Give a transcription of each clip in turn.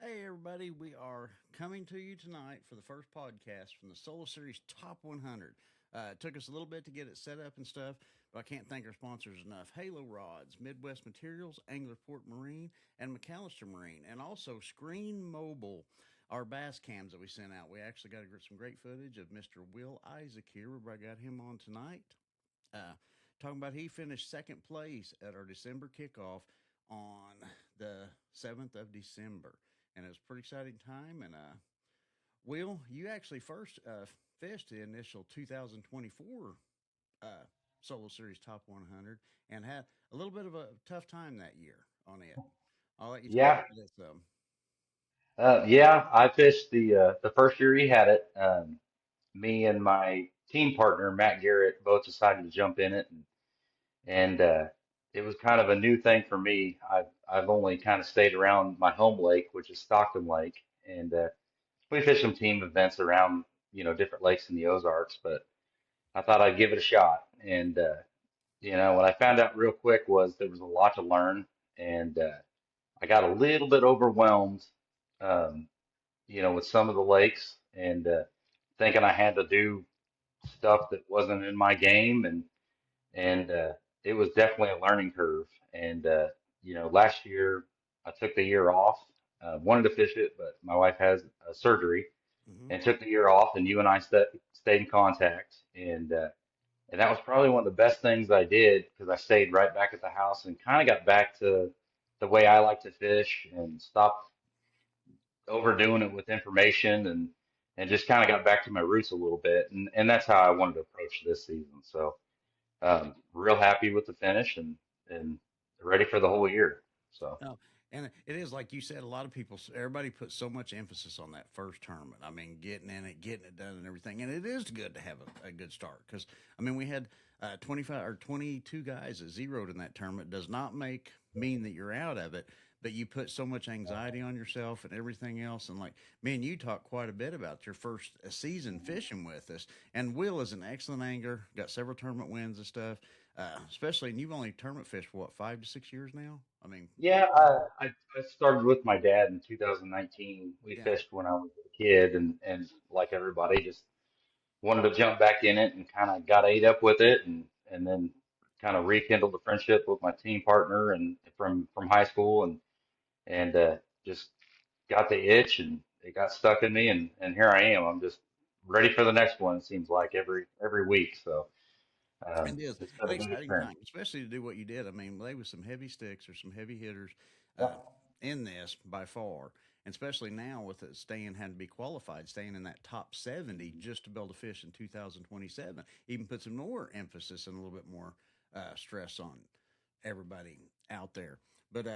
Hey, everybody, we are coming to you tonight for the first podcast from the Solo Series Top 100. It took us a little bit to get it set up and stuff, but I can't thank our sponsors enough. Halo Rods, Midwest Materials, Anglerport Marine, and McAllister Marine, and also Screen Mobile, our bass cams that we sent out. We actually got some great footage of Mr. Will Isaac here. Everybody got him on tonight. Uh, Talking about he finished second place at our December kickoff on the 7th of December. And it was a pretty exciting time. And Will, you actually first fished the initial 2024 uh, Solo Series Top 100 and had a little bit of a tough time that year on it. I'll let you talk Yeah, about this. yeah. I fished the first year he had it. Me and my team partner Matt Garrett both decided to jump in it, and it was kind of a new thing for me. I've only kind of stayed around my home lake, which is Stockton Lake, and we fished some team events around different lakes in the Ozarks, but I thought I'd give it a shot. And what I found out real quick was there was a lot to learn, and I got a little bit overwhelmed. Um, with some of the lakes and thinking I had to do stuff that wasn't in my game and it was definitely a learning curve. And last year I took the year off, wanted to fish it, but my wife has a surgery Mm-hmm. and took the year off and you and I stayed in contact and that was probably one of the best things I did because I stayed right back at the house and kind of got back to the way I like to fish and stopped overdoing it with information and just kind of got back to my roots a little bit and that's how I wanted to approach this season. So real happy with the finish and ready for the whole year. So Oh, and it is like you said. A lot of people, everybody puts so much emphasis on that first tournament. I mean, getting in it, getting it done, and everything. And it is good to have a good start because I mean, we had 25 or 22 guys that zeroed in that tournament. Does not mean that you're out of it, but you put so much anxiety on yourself and everything else. And like me and you talked quite a bit about your first season fishing with us. And Will is an excellent angler, got several tournament wins and stuff. Especially, and you've only tournament fished for what, 5 to 6 years now? I mean, yeah, I started with my dad in 2019. We yeah. fished when I was a kid and like everybody just wanted to jump back in it and kind of got ate up with it and then kind of rekindled the friendship with my team partner and from high school and just got the itch and it got stuck in me and here I am. I'm just ready for the next one. It seems like every week. So It is it's been an a good exciting experience. time, especially to do what you did. I mean, they was some heavy sticks or some heavy hitters Yeah. uh, in this by far, and especially now with it staying had to be qualified, staying in that top 70 just to be able to fish in 2027. Even put some more emphasis and a little bit more stress on everybody out there. But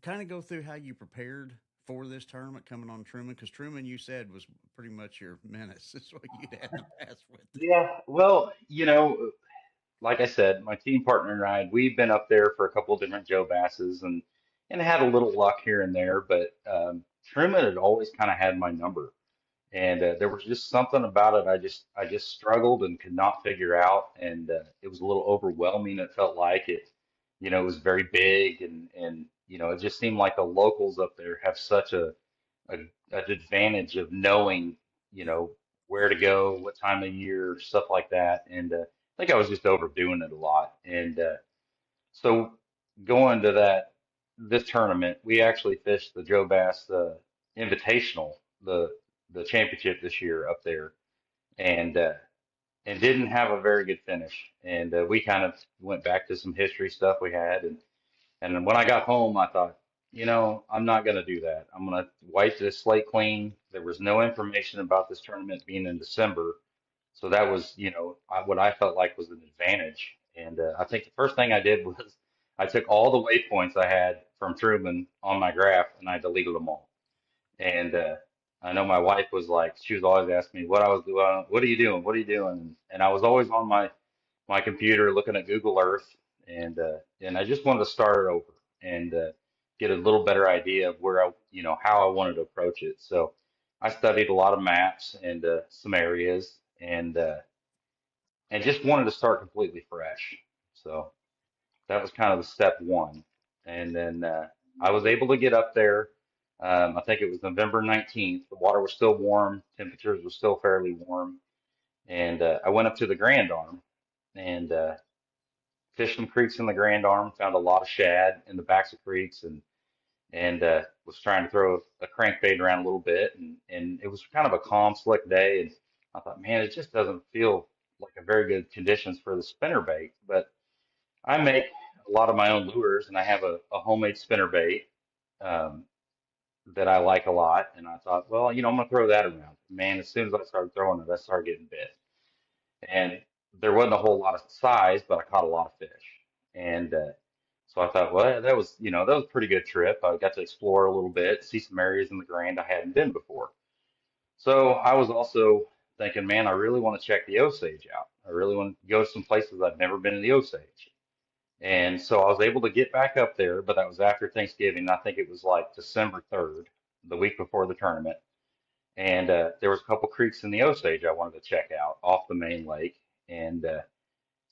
kind of go through how you prepared for this tournament coming on Truman, because Truman, you said, was pretty much your menace. That's what you'd had in the past with it. Yeah. Well, like I said, my team partner and I, we've been up there for a couple of different Joe Basses and had a little luck here and there, but Truman had always kind of had my number. And there was just something about it I just struggled and could not figure out, and it was a little overwhelming. It felt like it was very big, and it just seemed like the locals up there have such a an advantage of knowing you know where to go, what time of year, stuff like that. And I think I was just overdoing it a lot, and so going to this tournament, we actually fished the Joe Bass Invitational, the championship this year up there, and and didn't have a very good finish. And we kind of went back to some history stuff we had, and then when I got home, I thought, I'm not going to do that. I'm going to wipe this slate clean. There was no information about this tournament being in December, so that was, what I felt like was an advantage. And I think the first thing I did was I took all the waypoints I had from Truman on my graph and I deleted them all. And I know my wife was like, she was always asking me what I was doing. What are you doing? What are you doing? And I was always on my computer looking at Google Earth, and I just wanted to start it over and get a little better idea of where how I wanted to approach it. So I studied a lot of maps and some areas and just wanted to start completely fresh. So that was kind of the step one. And then I was able to get up there. I think it was November 19th. The water was still warm, temperatures were still fairly warm, and I went up to the Grand Arm and fished some creeks in the Grand Arm. Found a lot of shad in the backs of creeks, and was trying to throw a crankbait around a little bit, and it was kind of a calm, slick day, and I thought, man, it just doesn't feel like a very good conditions for the spinnerbait. But I make a lot of my own lures, and I have a homemade spinnerbait um, that I like a lot, and I thought, well, I'm gonna throw that around. Man, as soon as I started throwing it, I started getting bit, and there wasn't a whole lot of size, but I caught a lot of fish, and so I thought, well, that was a pretty good trip. I got to explore a little bit, see some areas in the Grand I hadn't been before. So I was also thinking, man, I really want to check the Osage out. I really want to go to some places I've never been in the Osage. And so I was able to get back up there, but that was after Thanksgiving. I think it was like December 3rd, the week before the tournament. And there was a couple creeks in the Osage I wanted to check out off the main lake. And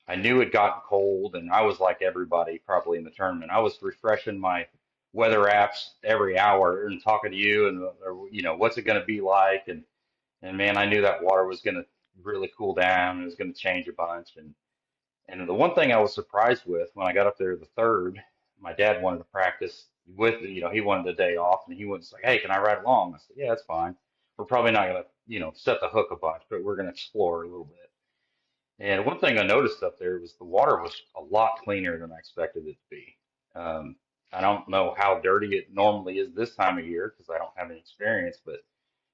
I knew it got cold, and I was like everybody probably in the tournament. I was refreshing my weather apps every hour and talking to you, and what's it going to be like? And man, I knew that water was going to really cool down, and it was going to change a bunch. And the one thing I was surprised with when I got up there the third, my dad wanted to practice with, he wanted a day off, and he was like, "Hey, can I ride along?" I said, "Yeah, that's fine. We're probably not going to, set the hook a bunch, but we're going to explore a little bit." And one thing I noticed up there was the water was a lot cleaner than I expected it to be. Um, I don't know how dirty it normally is this time of year because I don't have any experience, but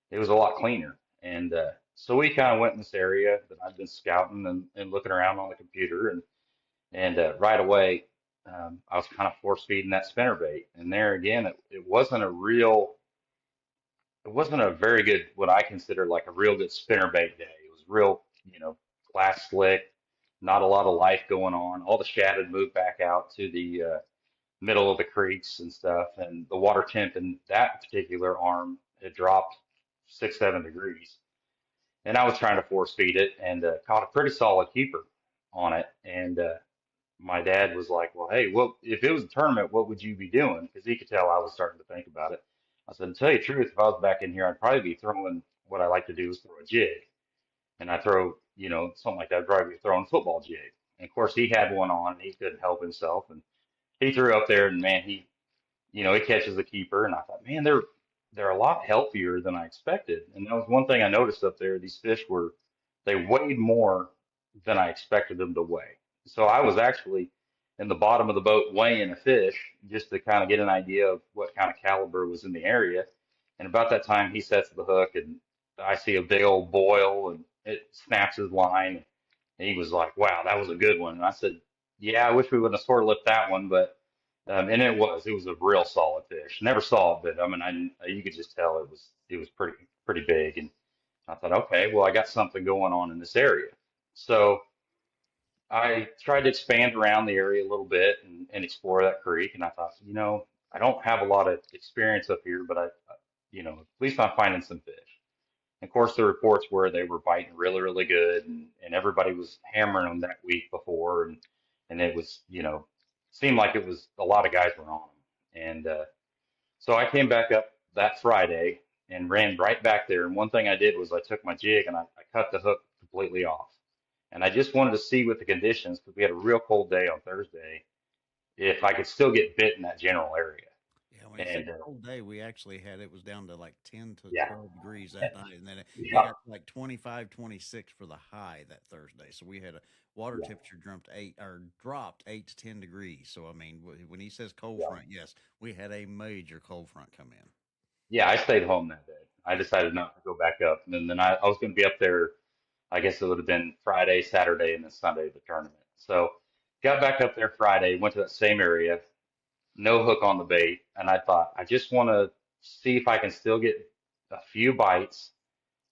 it was a lot cleaner. And so we kind of went in this area that I've been scouting and looking around on the computer, and right away I was kind of force feeding that spinnerbait. And there again, it wasn't a real it wasn't a very good, what I consider like a real good spinnerbait day. It was real, glass slick, not a lot of life going on. All the shad had moved back out to the middle of the creeks and stuff, and the water temp in that particular arm had dropped 6, 7 degrees. And I was trying to force feed it and caught a pretty solid keeper on it. And my dad was like, "Well, hey, well, if it was a tournament, what would you be doing?" Because he could tell I was starting to think about it. I said, "To tell you the truth, if I was back in here, I'd probably be throwing what I like to do is throw a jig, and I throw, something like that. I'd probably be throwing a football jig." And of course, he had one on, and he couldn't help himself, and he threw up there, and man, he catches the keeper, and I thought, man, they're a lot healthier than I expected. And that was one thing I noticed up there. These fish they weighed more than I expected them to weigh. So I was actually in the bottom of the boat weighing a fish just to kind of get an idea of what kind of caliber was in the area. And about that time, he sets the hook, and I see a big old boil, and it snaps his line. And he was like, "Wow, that was a good one." And I said, "Yeah, I wish we would have sort of lipped that one, but." And it was a real solid fish. Never saw it, but I mean, you could just tell it was pretty big. And I thought, okay, well, I got something going on in this area. So I tried to expand around the area a little bit and explore that creek. And I thought, I don't have a lot of experience up here, but at least I'm finding some fish. Of course, the reports were they were biting really, really good, and everybody was hammering them that week before, and it was, seemed like it was a lot of guys were on them. And so I came back up that Friday and ran right back there. And one thing I did was I took my jig and I cut the hook completely off. And I just wanted to see with the conditions, because we had a real cold day on Thursday, if I could still get bit in that general area. Yeah, when you say And cold day, we actually had it was down to like 10 to yeah, 12 degrees that night. And then it yeah, got to like 25, 26 for the high that Thursday. So we had a water yeah, temperature dropped 8 to 10 degrees. So, I mean, when he says cold yeah. front, yes, we had a major cold front come in. Yeah, I stayed home that day. I decided not to go back up. And then I was going to be up there, I guess it would have been Friday, Saturday, and then Sunday of the tournament. So got back up there Friday, went to that same area, no hook on the bait. And I thought, I just want to see if I can still get a few bites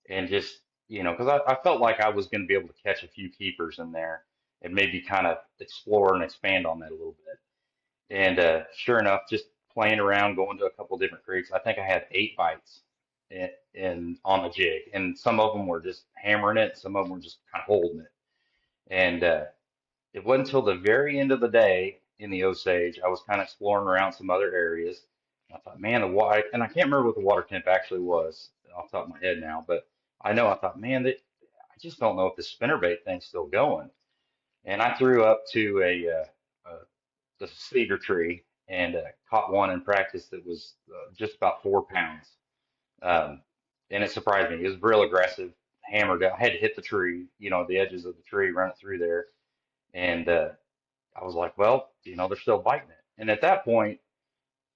and just, because I felt like I was going to be able to catch a few keepers in there and maybe kind of explore and expand on that a little bit. And sure enough, just playing around, going to a couple different creeks, I think I had 8 bites in on the jig, and some of them were just hammering it, some of them were just kind of holding it. And it wasn't until the very end of the day in the Osage, I was kind of exploring around some other areas. I thought, man, the water, and I can't remember what the water temp actually was off the top of my head now, but I know I thought, man, that I just don't know if the spinnerbait thing's still going. And I threw up to the cedar tree and caught one in practice that was just about 4 pounds. Um, and it surprised me. It was real aggressive, hammered. I had to hit the tree, the edges of the tree, run it through there. And I was like, well, they're still biting it. And at that point,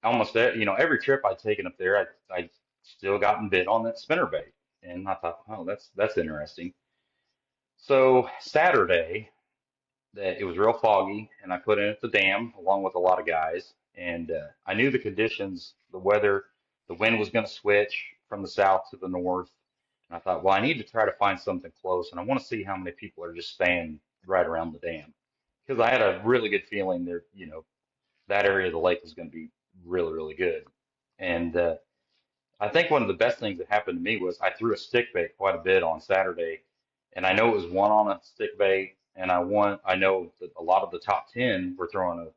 almost every trip I'd taken up there, I still gotten bit on that spinnerbait. And I thought, oh, that's interesting. So Saturday, that it was real foggy, and I put in at the dam along with a lot of guys. And I knew the conditions, the weather, the wind was going to switch from the south to the north. And I thought, well, I need to try to find something close, and I want to see how many people are just staying right around the dam because I had a really good feeling there, that area of the lake was going to be really, really good. And I think one of the best things that happened to me was I threw a stick bait quite a bit on Saturday, and I know it was one on a stick bait, and I know that a lot of the top 10 were throwing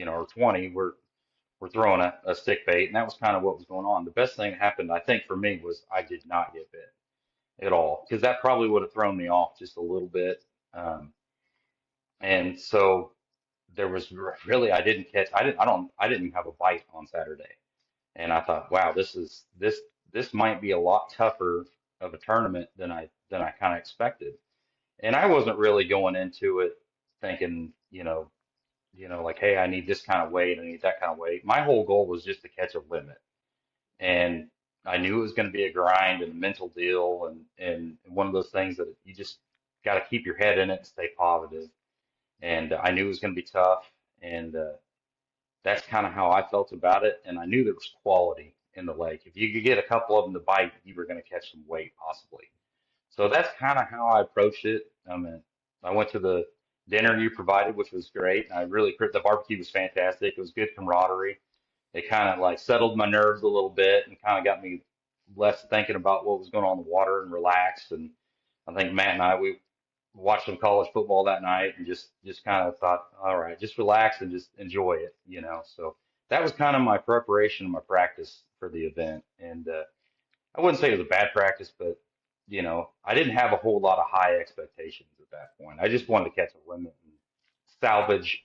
or 20 were throwing a stick bait, and that was kind of what was going on. The best thing that happened, I think, for me was I did not get bit at all because that probably would have thrown me off just a little bit. And so there was really I didn't have a bite on Saturday. And I thought, wow, this might be a lot tougher of a tournament than I kind of expected. And I wasn't really going into it thinking, like, hey, I need this kind of weight, I need that kind of weight. My whole goal was just to catch a limit. And I knew it was going to be a grind and a mental deal and one of those things that you just got to keep your head in it and stay positive. And I knew it was going to be tough. And that's kind of how I felt about it. And I knew there was quality in the lake. If you could get a couple of them to bite, you were going to catch some weight possibly. So that's kind of how I approached it. I mean, I went to the dinner you provided, which was great. I really, the barbecue was fantastic. It was good camaraderie. It kind of like settled my nerves a little bit and kind of got me less thinking about what was going on in the water and relaxed. And I think Matt and we watched some college football that night and just kind of thought, all right, just relax and just enjoy it. So that was kind of my preparation and my practice for the event. And I wouldn't say it was a bad practice, but I didn't have a whole lot of high expectations at that point. I just wanted to catch a limit and salvage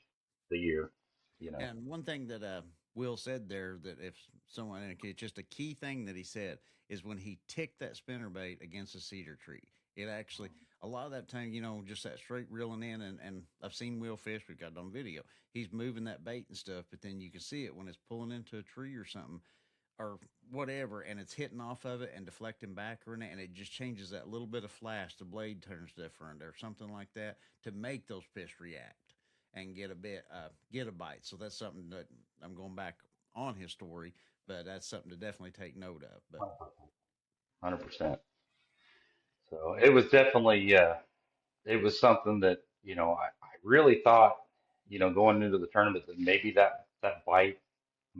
the year, you know. And one thing that Will said there, that if someone, and it's just a key thing that he said, is when he ticked that spinnerbait against a cedar tree. It actually, a lot of that time, just that straight reeling in, and I've seen Will fish, we've got it on video. He's moving that bait and stuff, but then you can see it when it's pulling into a tree or something or whatever, and it's hitting off of it and deflecting back or and it just changes that little bit of flash. The blade turns different or something like that to make those fish react and get a bite. So that's something that I'm going back on his story, but that's something to definitely take note of. But 100%. So it was definitely, it was something that, I really thought, going into the tournament that maybe that bite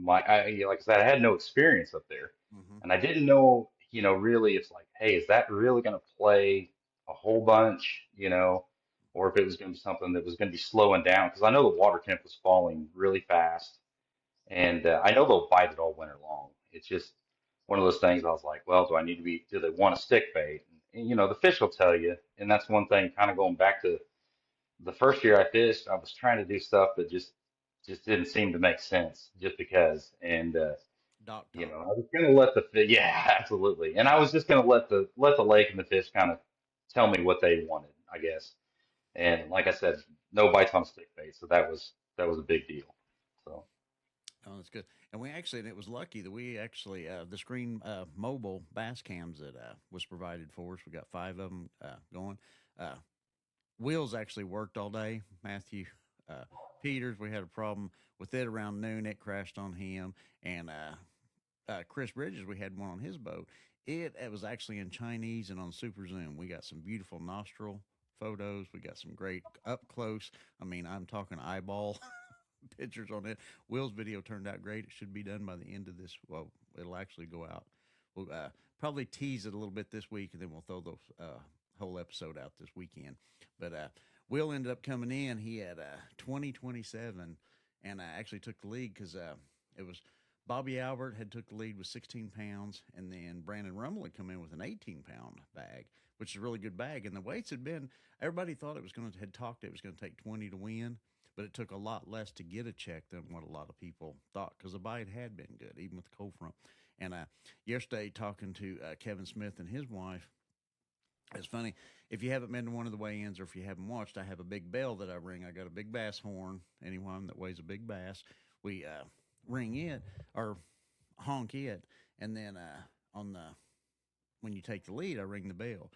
like I said, I had no experience up there hmm and I didn't know, really it's like, hey, is that really going to play a whole bunch, or if it was going to be something that was going to be slowing down because I know the water temp was falling really fast and I know they'll bite it all winter long. It's just one of those things I was like, well, do they want a stick bait? And, the fish will tell you. And that's one thing kind of going back to the first year I fished, I was trying to do stuff that just didn't seem to make sense just because. And, dock talk. I was going to let yeah, absolutely. And I was just going to let the lake and the fish kind of tell me what they wanted, I guess. And like I said, no bites on stick bait. So that was a big deal. So. Oh, that's good. And and it was lucky that we actually, the screen mobile bass cams that was provided for us, we got five of them going. Uh, Will's actually worked all day. Matthew uh, Peters, we had a problem with it around noon. It crashed on him. And Chris Bridges, we had one on his boat. It was actually in Chinese and on Super Zoom. We got some beautiful nostril photos. We got some great up close. I mean, I'm talking eyeball pictures on it. Will's video turned out great. It should be done by the end of this. Well, it'll actually go out. We'll probably tease it a little bit this week, and then we'll throw the whole episode out this weekend. But Will ended up coming in. He had 2027, and I actually took the lead because it was Bobby Albert had took the lead with 16 pounds, and then Brandon Rummel had come in with an 18-pound bag, which is a really good bag. And the weights had been, everybody thought it was going to, had talked it was going to take 20 to win, but it took a lot less to get a check than what a lot of people thought because the bite had been good, even with the cold front. And yesterday, talking to Kevin Smith and his wife, it's funny if you haven't been to one of the weigh-ins or if you haven't watched. I have a big bell that I ring. I got a big bass horn. Anyone that weighs a big bass, we ring it or honk it, and then on the when you take the lead, I ring the bell.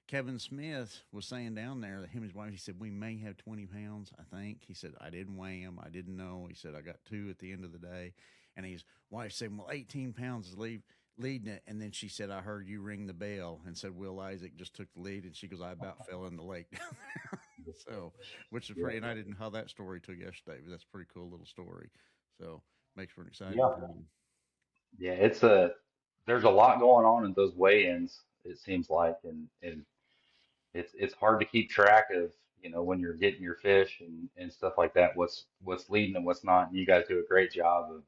Kevin Smith was saying down there that him and his wife, he said, we may have 20 pounds, I think. He said, I didn't weigh him. I didn't know. He said, I got two at the end of the day. And his wife said, well, 18 pounds is leading it. And then she said, I heard you ring the bell, and said, Will Isaac just took the lead. And she goes, I about fell in the lake down there. So, which is pretty, and I didn't know how that story took yesterday, but that's a pretty cool little story. So, makes for an exciting Yeah. time. Yeah, there's a lot going on in those weigh-ins, it seems like, and it's hard to keep track of, when you're getting your fish and stuff like that, what's leading and what's not. And you guys do a great job of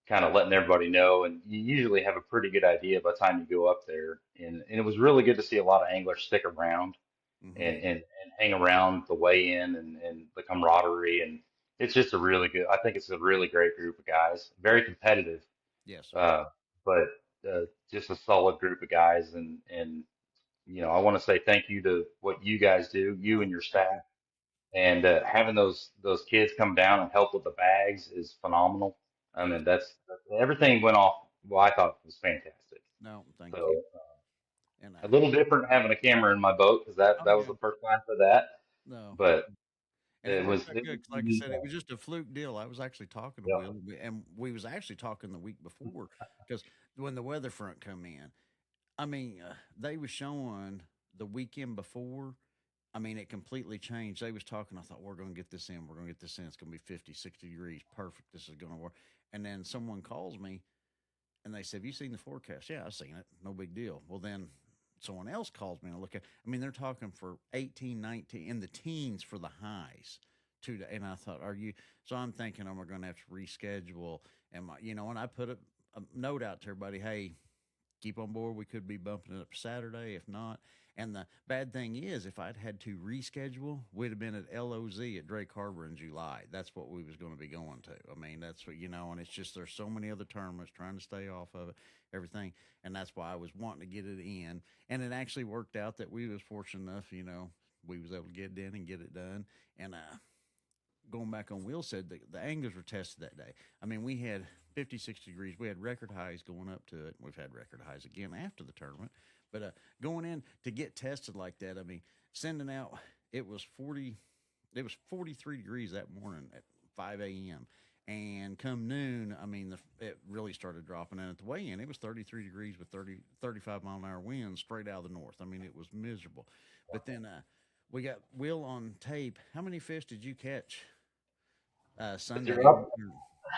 kind of letting everybody know, and you usually have a pretty good idea by the time you go up there. And it was really good to see a lot of anglers stick around Hmm. and hang around the weigh-in and the camaraderie. And it's just a really good, I think it's a really great group of guys, very competitive, Yes. uh, but just a solid group of guys. And I want to say thank you to what you guys do, you Oh, and your thank you. staff, and having those kids come down and help with the bags is phenomenal. I Yes. mean, everything went off. Well, I thought was fantastic. No, thank you. So And a little different having a camera in my boat because that oh that was yeah, the first time for that, no, but and it worked out it good. was 'Cause like I unique. said, it was just a fluke deal. I was actually talking to Yeah. Will, and we was actually talking the week before because when the weather front come in, I mean, they was showing the weekend before. I mean, it completely changed. They was talking. I thought we're going to get this in. We're going to get this in. It's going to be 50, 60 degrees. Perfect. This is going to work. And then someone calls me and they said, have you seen the forecast? Yeah, I've seen it. No big deal. Well, then someone else calls me and I look at, I mean, they're talking for 18, 19 in the teens for the highs. And I thought, are you? So I'm thinking, we're going to have to reschedule. And I put a note out to everybody, hey, keep on board. We could be bumping it up Saturday, if not. And the bad thing is, if I'd had to reschedule, we'd have been at LOZ at Drake Harbor in July. That's what we was going to be going to. I mean, that's what and it's just there's so many other tournaments trying to stay off of it, everything, and that's why I was wanting to get it in. And it actually worked out that we was fortunate enough, we was able to get it in and get it done. And going back on Will said the anglers were tested that day. I mean, we had 56 degrees. We had record highs going up to it. We've had record highs again after the tournament. But going in to get tested like that, I mean, sending out, it was 40, it was 43 degrees that morning at 5 a.m. And come noon, I mean, it really started dropping. And at the weigh-in, it was 33 degrees with 35-mile-an-hour winds straight out of the north. I mean, it was miserable. But then we got Will on tape. How many fish did you catch Sunday during Throughout the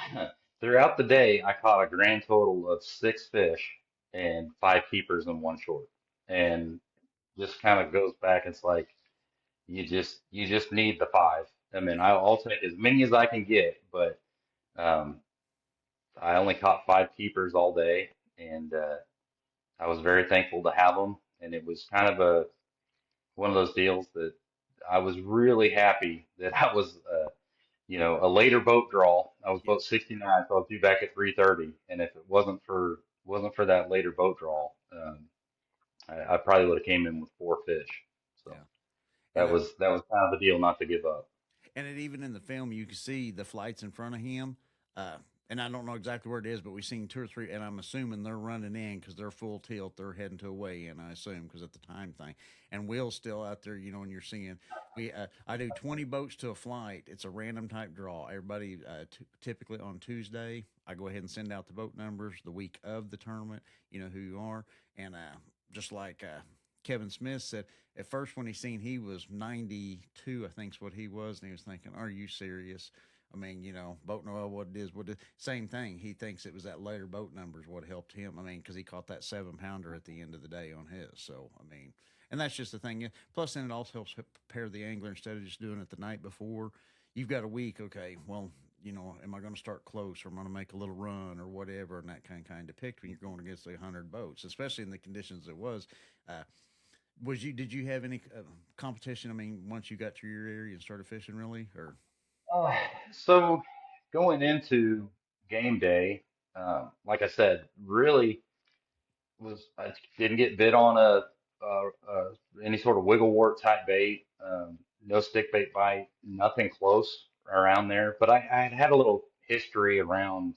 tournament? throughout the day, I caught a grand total of six fish and five keepers and one short, and just kind of goes back. It's like you just need the five. I mean, Yeah. I'll take as many as I can get, but um, I only caught five keepers all day, and I was very thankful to have them. And it was kind of a one of those deals that I was really happy that I was, a later boat draw. I was Yeah. boat 69, so I was due back at 3:30. And if it wasn't for that later boat draw, I probably would have came in with four fish. So Yeah. that And was that was kind of the deal not to give up. even in the film, you can see the flights in front of him. Uh, and I don't know exactly where it is, but we've seen two or three, and I'm assuming they're running in because they're full tilt. They're heading to a weigh-in, I assume, because at the time thing. And Will's still out there, and you're seeing. I do 20 boats to a flight. It's a random type draw. Everybody, typically on Tuesday, I go ahead and send out the boat numbers the week of the tournament. You know who you are, and just like Kevin Smith said, at first when he seen he was 92, I think's what he was, and he was thinking, "Are you serious?" I mean, boat Noel, what it is, same thing. He thinks it was that later boat numbers what helped him. I mean, because he caught that 7-pounder at the end of the day on his. So I mean, and that's just the thing. Plus, then it also helps prepare the angler instead of just doing it the night before. You've got a week. Okay, well, am I going to start close or am I going to make a little run or whatever, and that kind of picked when you're going against 100 boats, especially in the conditions it was. Uh, did you have any competition? I mean, once you got to your area and started fishing, really, or Uh, so going into game day, like I said, really I didn't get bit on any sort of wiggle wart type bait, no stick bait bite, nothing close around there. But I had had a little history around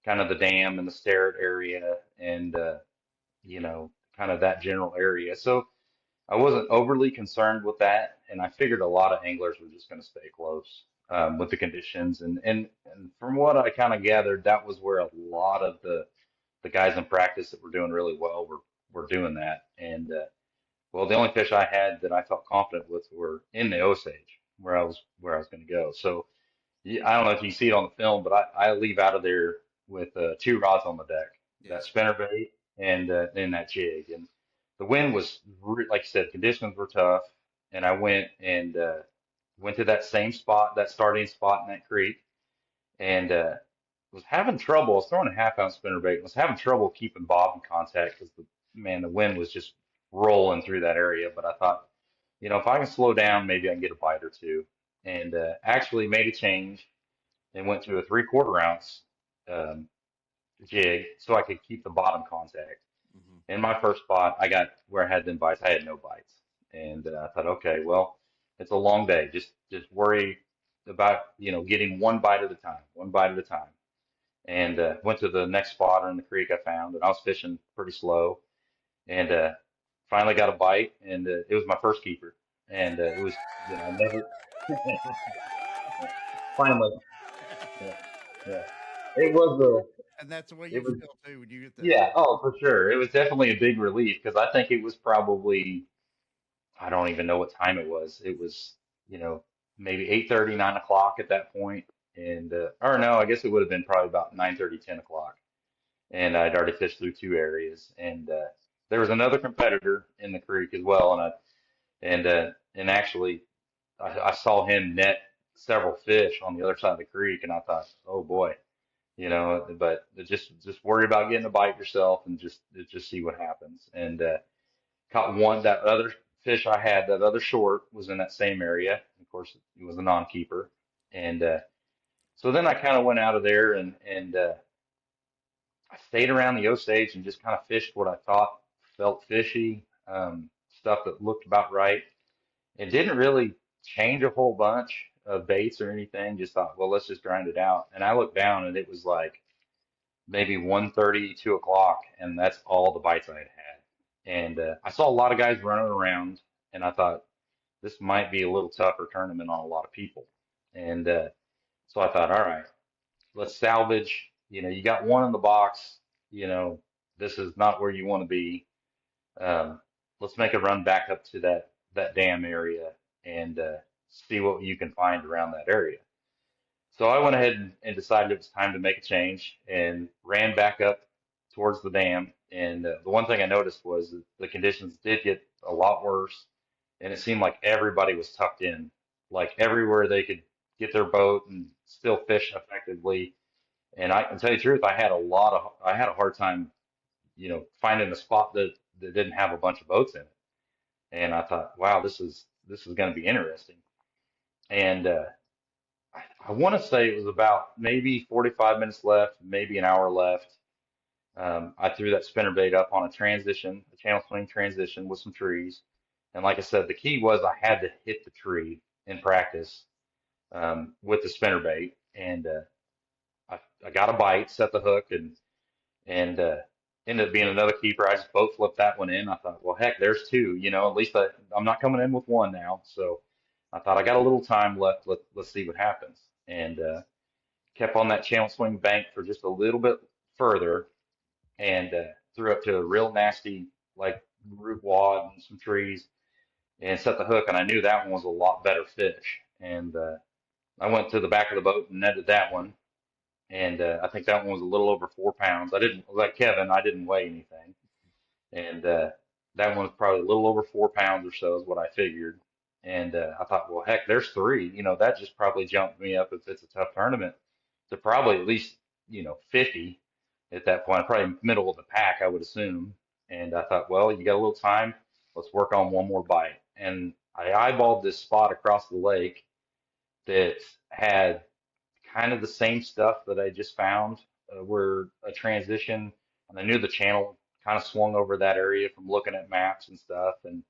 kind of the dam and the Starrett area and kind of that general area. So I wasn't overly concerned with that, and I figured a lot of anglers were just going to stay close with the conditions. And from what I kind of gathered, that was where a lot of the guys in practice that were doing really well were doing that. And well, the only fish I had that I felt confident with were in the Osage, where I was going to go. So yeah, I don't know if you see it on the film, but I leave out of there with two rods on the deck, yeah? that spinnerbait and that jig. And the wind was, like you said, conditions were tough. And I went to that same spot, that starting spot in that creek, and was having trouble. I was throwing a half-ounce spinnerbait and was having trouble keeping Bob in contact because the wind was just rolling through that area. But I thought, if I can slow down, maybe I can get a bite or two. And actually made a change and went to a 3/4 ounce um, jig so I could keep the bottom contact. Hmm. In my first spot, I got where I had them bites. I had no bites, and I thought, okay, well, it's a long day. Just worry about getting one bite at a time, one bite at a time. And went to the next spot in the creek I found, and I was fishing pretty slow, and finally got a bite, and it was my first keeper, and it was I never finally yeah yeah it was And that's the way it you was feel too when you get that. yeah, oh, for sure. It was definitely a big relief because I think it was probably, I don't even know what time it was. It was, you know, maybe 8:30, 9 o'clock at that point. And, or no, I guess it would have been probably about 9:30, 10 o'clock. And I'd already fished through two areas. And, there was another competitor in the creek as well. And actually I saw him net several fish on the other side of the creek. And I thought, oh boy, but just worry about getting a bite yourself and just see what happens. And caught one that other fish I had, that other short was in that same area. Of course, it was a non-keeper, and so then I kind of went out of there and I stayed around the Osage and just kind of fished what I thought felt fishy, stuff that looked about right. It didn't really change a whole bunch of baits or anything. Just thought, well, let's just grind it out. And I looked down and it was like maybe 1:30, 2 o'clock, and that's all the bites I had had. And I saw a lot of guys running around, and I thought this might be a little tougher tournament on a lot of people. And so I thought, all right, let's salvage. You got one in the box. You know, this is not where you want to be. Um, let's make a run back up to that dam area and see what you can find around that area. So I went ahead and decided it was time to make a change and ran back up towards the dam. And the one thing I noticed was that the conditions did get a lot worse, and it seemed like everybody was tucked in, like everywhere they could get their boat and still fish effectively. And I can tell you the truth, I had a hard time, finding a spot that didn't have a bunch of boats in it. And I thought, wow, this is going to be interesting. And I want to say it was about maybe 45 minutes left, maybe an hour left. I threw that spinnerbait up on a channel swing transition with some trees. And like I said, the key was I had to hit the tree in practice with the spinnerbait. And I got a bite, set the hook, and ended up being another keeper. I just boat flipped that one in. I thought, well, heck, there's two. At least I'm not coming in with one now. So I thought I got a little time left. Let's see what happens. And kept on that channel swing bank for just a little bit further and threw up to a real nasty like root wad and some trees and set the hook. And I knew that one was a lot better fish. And I went to the back of the boat and netted that one. And I think that one was a little over 4 pounds. I didn't, like Kevin, I didn't weigh anything. And that one was probably a little over 4 pounds or so is what I figured. And I thought, well, heck, there's three. That just probably jumped me up if it's a tough tournament to probably at least 50 at that point, probably middle of the pack, I would assume. And I thought, well, you got a little time. Let's work on one more bite. And I eyeballed this spot across the lake that had kind of the same stuff that I just found, where a transition, and I knew the channel kind of swung over that area from looking at maps and stuff, and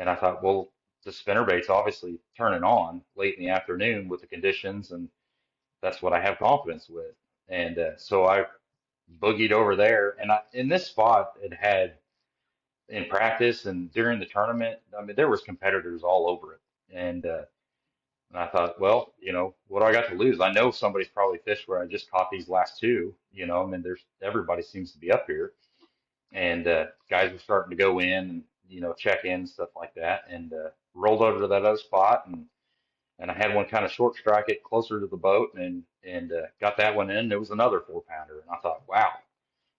I thought, well, the spinnerbait's obviously turning on late in the afternoon with the conditions, and that's what I have confidence with, and so I boogied over there, and in this spot it had in practice and during the tournament, I mean, there was competitors all over it, and and I thought, well, what do I got to lose? I know somebody's probably fished where I just caught these last two. I mean, there's everybody seems to be up here, and guys were starting to go in and check in stuff like that, and rolled over to that other spot, and I had one kind of short strike it closer to the boat, and got that one in. There was another 4 pounder, and I thought, wow,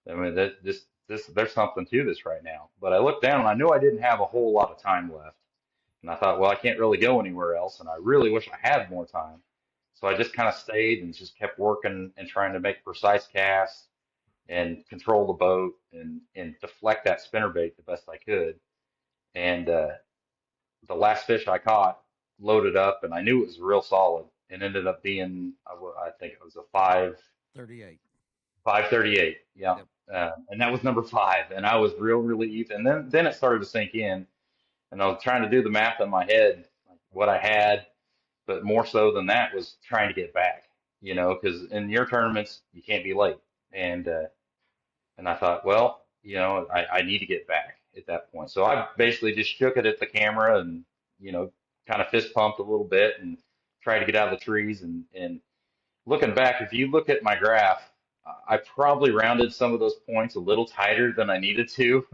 I mean, this there's something to this right now. But I looked down and I knew I didn't have a whole lot of time left. And I thought, well, I can't really go anywhere else, and I really wish I had more time. So I just kind of stayed and just kept working and trying to make precise casts and control the boat and deflect that spinnerbait the best I could. And the last fish I caught loaded up, and I knew it was real solid, and ended up being, I think it was a 38. 538. Yeah. Yep. And that was number five. And I was real relieved. And then it started to sink in. And I was trying to do the math in my head, like what I had, but more so than that was trying to get back, because in your tournaments, you can't be late. And, and I thought, well, I need to get back at that point. So I basically just shook it at the camera and, kind of fist pumped a little bit and tried to get out of the trees. And looking back, if you look at my graph, I probably rounded some of those points a little tighter than I needed to,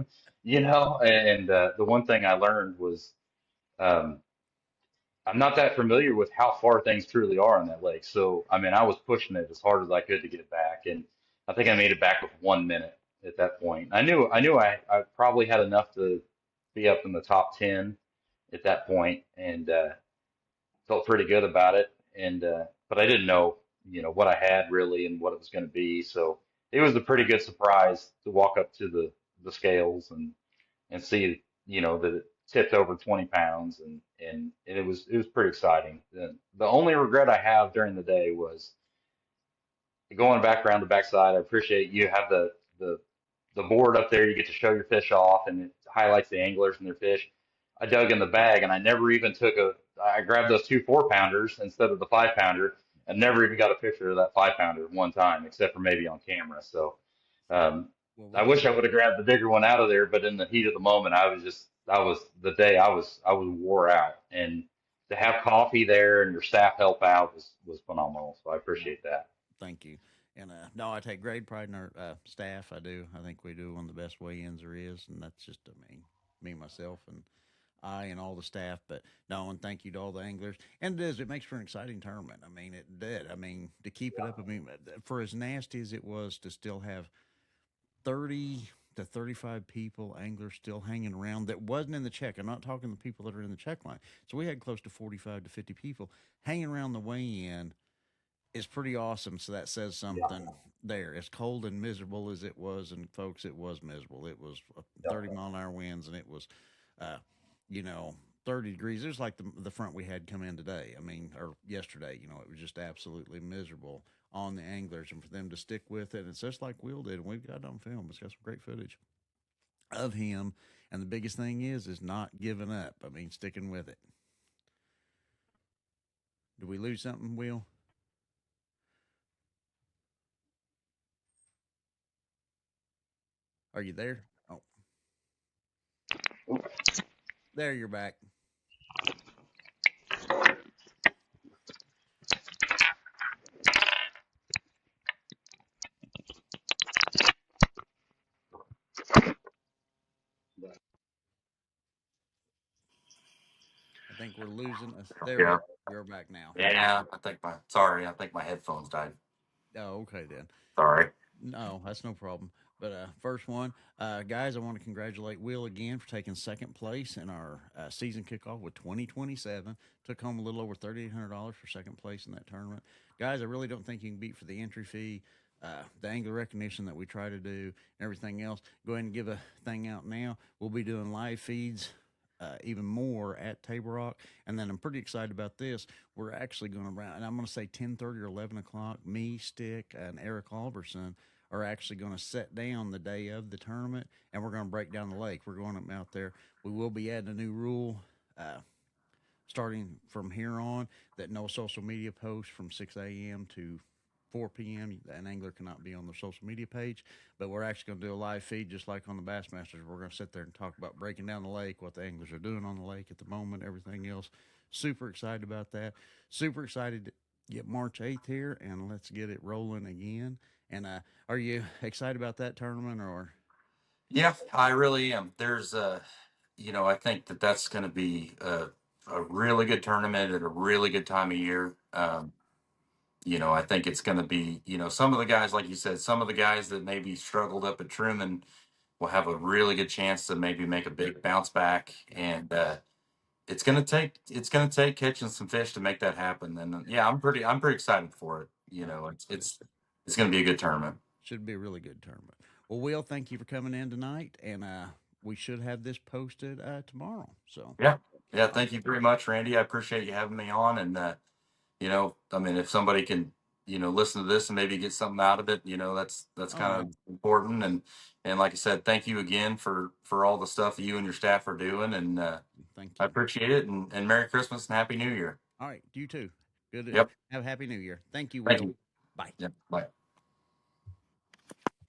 and the one thing I learned was, um, I'm not that familiar with how far things truly are in that lake. So, I mean, I was pushing it as hard as I could to get it back, and I think I made it back with 1 minute at that point. I probably had enough to be up in the top 10 at that point, and felt pretty good about it. And but I didn't know, what I had really and what it was going to be. So it was a pretty good surprise to walk up to the scales and see, that it tipped over 20 pounds, and it was pretty exciting. The only regret I have during the day was going back around the backside. I appreciate you have the board up there. You get to show your fish off, and it highlights the anglers and their fish. I dug in the bag, and I never even took a. I grabbed those two 4 pounders instead of the 5 pounder, and never even got a picture of that 5 pounder one time, except for maybe on camera. So um, Well, I we wish can. I would have grabbed the bigger one out of there, but in the heat of the moment, I was the day I was wore out, and to have coffee there and your staff help out was phenomenal. So I Well, appreciate that. thank you. And no, I take great pride in our staff. I do. I think we do one of the best weigh-ins there is, and that's just me myself and I and all the staff. But no, and thank you to all the anglers. And it is. It makes for an exciting tournament. I mean, it did. I mean, to keep it up. I mean, for as nasty as it was, to still have 30 to 35 people, anglers still hanging around that wasn't in the check. I'm not talking the people that are in the check line. So we had close to 45 to 50 people hanging around the weigh-in is pretty awesome. So that says Yeah. something there. As cold and miserable as it was, and folks, it was miserable. It was Yep. 30-mile-an-hour winds, and it was, uh, you know, 30 degrees. It was like the front we had come in today. I mean, or yesterday. It was just absolutely miserable on the anglers, and for them to stick with it. It's just like Will did, and we've got it on film. It's got some great footage of him. And the biggest thing is not giving up. I mean, sticking with it. Do we lose something, Will? Are you there? Oh, there you're back. I think we're losing us. There we Yeah. are. You're back now. Yeah. I think my headphones died. Oh, okay then. Sorry. No, that's no problem. But first one, guys, I want to congratulate Will again for taking second place in our season kickoff with 2027. Took home a little over $3,800 for second place in that tournament. Guys, I really don't think you can beat for the entry fee, the angler recognition that we try to do, and everything else. Go ahead and give a thing out now. We'll be doing live feeds. Even more at Table Rock, and then I'm pretty excited about this. We're actually going to round, and I'm going to say 10:30 or 11 o'clock. Me, Stick, and Eric Alverson are actually going to set down the day of the tournament, and we're going to break down the lake. We're going out there. We will be adding a new rule starting from here on that no social media posts from 6 a.m. to 4 p.m. An angler cannot be on their social media page, but we're actually going to do a live feed just like on the Bassmasters. We're going to sit there and talk about breaking down the lake, what the anglers are doing on the lake at the moment, everything else. Super excited about that. Super excited to get March 8th here, and let's get it rolling again. And are you excited about that tournament or? Yeah, I really am. I think that that's going to be a really good tournament at a really good time of year. I think it's going to be, some of the guys, like you said, some of the guys that maybe struggled up at Truman will have a really good chance to maybe make a big bounce back. And it's going to take catching some fish to make that happen. And yeah, I'm pretty excited for it. It's going to be a good tournament. Should be a really good tournament. Well, Will, thank you for coming in tonight, and we should have this posted tomorrow. So, Yeah. Yeah. all Thank you very much, Randy. I appreciate you having me on. And, I mean, if somebody can, listen to this and maybe get something out of it, that's all kind right, of important. And like I said, thank you again for all the stuff that you and your staff are doing. And, thank I you. appreciate it. And Merry Christmas and Happy New Year. All right, you too. Good. Yep. Have a happy New Year. Thank you, Thank Will. you. Bye. Yep. Bye.